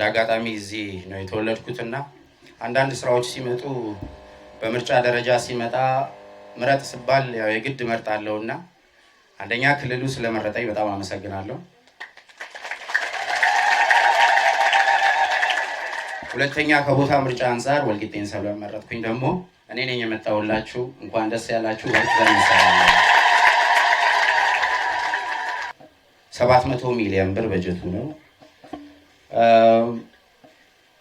እንዳጋጣሚ እዚህ ነው የተወለድኩትና አንዳንድ ስራዎች ሲመጡ በምርጫ ደረጃ ሲመጣ ምረጥ ሲባል ያው የግድ መርጣለሁና አንደኛ ክልሉ ስለመረጠኝ በጣም አመሰግናለሁ። ሁለተኛ ከቦታ ምርጫ አንፃር ወልቂጤን ስለመረጥኩኝ ደግሞ እኔ ነኝ የመጣሁላችሁ። እንኳን ደስ ያላችሁ። ወርቅ ዘንሰራለሁ 700 ሚሊዮን ብር በጀቱ ነው።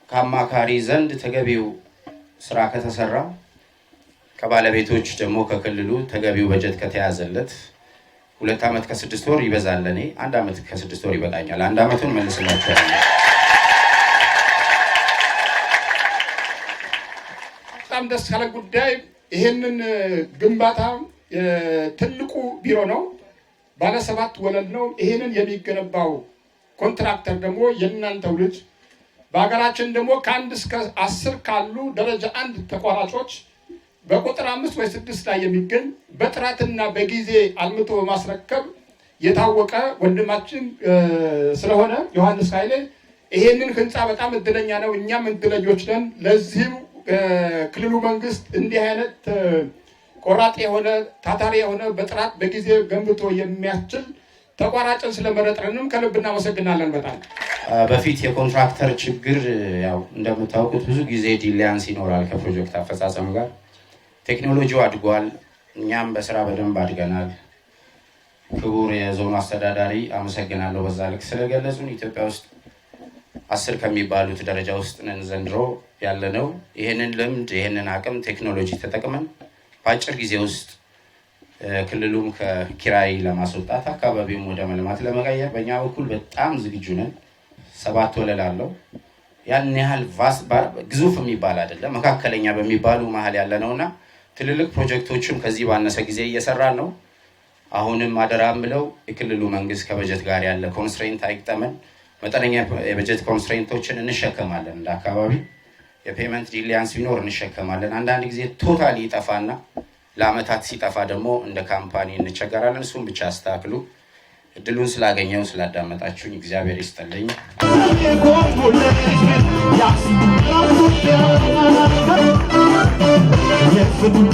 ከአማካሪ ዘንድ ተገቢው ስራ ከተሰራ ከባለቤቶች ደግሞ ከክልሉ ተገቢው በጀት ከተያዘለት 2 ዓመት ከ6 ወር ይበዛል። እኔ 1 ዓመት ከ6 ወር ይበቃኛል። 1 ዓመቱን መልስላችኋለሁ። በጣም ደስ ያለ ጉዳይ። ይሄንን ግንባታ ትልቁ ቢሮ ነው፣ ባለ 7 ወለል ነው። ይሄንን የሚገነባው ኮንትራክተር ደግሞ የእናንተው ልጅ። በሀገራችን ደግሞ ከ1 እስከ 10 ካሉ ደረጃ 1 ተቋራጮች በቁጥር 5 ወይ 6 ላይ የሚገኝ በጥራትና በጊዜ አልምቶ በማስረከብ የታወቀ ወንድማችን ስለሆነ ዮሐንስ ኃይሌ ይሄንን ህንፃ በጣም እድለኛ ነው። እኛም እድለኞች ነን። ለዚህም ክልሉ መንግስት እንዲህ አይነት ቆራጥ የሆነ ታታሪ የሆነ በጥራት በጊዜ ገንብቶ የሚያስችል ተቋራጭን ስለመረጥንም ከልብ እናመሰግናለን። በጣም በፊት የኮንትራክተር ችግር ያው እንደምታውቁት ብዙ ጊዜ ዲሊያንስ ይኖራል ከፕሮጀክት አፈጻጸም ጋር። ቴክኖሎጂው አድጓል፣ እኛም በስራ በደንብ አድገናል። ክቡር የዞኑ አስተዳዳሪ አመሰግናለሁ በዛ ልክ ስለገለጹን። ኢትዮጵያ ውስጥ 10 ከሚባሉት ደረጃ ውስጥ ነን ዘንድሮ ያለነው። ይሄንን ልምድ ይሄንን አቅም ቴክኖሎጂ ተጠቅመን በአጭር ጊዜ ውስጥ ክልሉም ከኪራይ ለማስወጣት አካባቢውም ወደ መልማት ለመቀየር በእኛ በኩል በጣም ዝግጁ ነን። 7 ወለል አለው። ያን ያህል ግዙፍ የሚባል አይደለም፣ መካከለኛ በሚባሉ መሀል ያለነውና ትልልቅ ፕሮጀክቶችም ከዚህ ባነሰ ጊዜ እየሰራን ነው። አሁንም አደራም ብለው የክልሉ መንግስት ከበጀት ጋር ያለ ኮንስትሬንት አይቅጠመን። መጠነኛ የበጀት ኮንስትሬንቶችን እንሸከማለን። እንደ አካባቢ የፔመንት ዲሊያንስ ቢኖር እንሸከማለን። አንዳንድ ጊዜ ቶታሊ ይጠፋና ለአመታት ሲጠፋ ደግሞ እንደ ካምፓኒ እንቸገራለን። እሱም ብቻ አስተካክሉ። እድሉን ስላገኘው ስላዳመጣችሁኝ እግዚአብሔር ይስጥልኝ። የፍቅር